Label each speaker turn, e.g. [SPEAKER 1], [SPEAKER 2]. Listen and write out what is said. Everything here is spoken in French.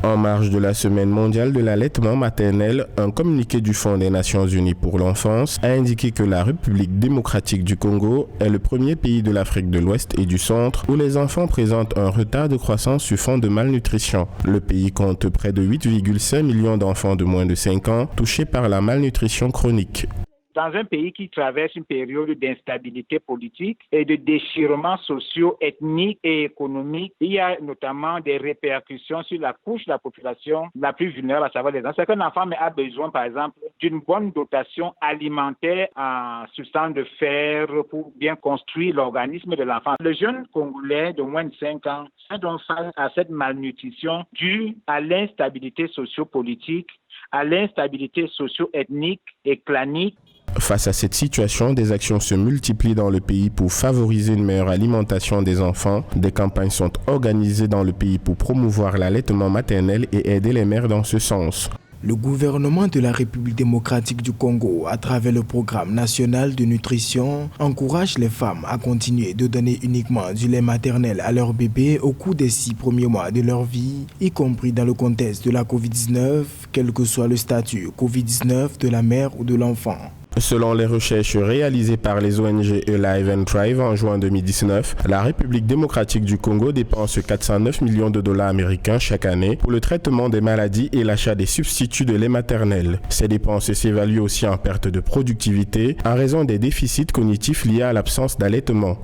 [SPEAKER 1] En marge de la Semaine mondiale de l'allaitement maternel, un communiqué du Fonds des Nations Unies pour l'enfance a indiqué que la République démocratique du Congo est le premier pays de l'Afrique de l'Ouest et du Centre où les enfants présentent un retard de croissance sur fond de malnutrition. Le pays compte près de 8,5 millions d'enfants de moins de 5 ans touchés par la malnutrition chronique.
[SPEAKER 2] Dans un pays qui traverse une période d'instabilité politique et de déchirements sociaux, ethniques et économiques, il y a notamment des répercussions sur la couche de la population la plus vulnérable, à savoir les enfants. C'est qu'un enfant a besoin, par exemple, d'une bonne dotation alimentaire en substances de fer pour bien construire l'organisme de l'enfant. Le jeune Congolais de moins de 5 ans fait donc face à cette malnutrition due à l'instabilité sociopolitique, à l'instabilité socio-ethnique et clanique.
[SPEAKER 1] Face à cette situation, des actions se multiplient dans le pays pour favoriser une meilleure alimentation des enfants. Des campagnes sont organisées dans le pays pour promouvoir l'allaitement maternel et aider les mères dans ce sens.
[SPEAKER 3] Le gouvernement de la République démocratique du Congo, à travers le programme national de nutrition, encourage les femmes à continuer de donner uniquement du lait maternel à leurs bébés au cours des 6 premiers mois de leur vie, y compris dans le contexte de la COVID-19, quel que soit le statut COVID-19 de la mère ou de l'enfant.
[SPEAKER 1] Selon les recherches réalisées par les ONG Alive and Thrive en juin 2019, la République démocratique du Congo dépense 409 millions de dollars américains chaque année pour le traitement des maladies et l'achat des substituts de lait maternel. Ces dépenses s'évaluent aussi en perte de productivité en raison des déficits cognitifs liés à l'absence d'allaitement.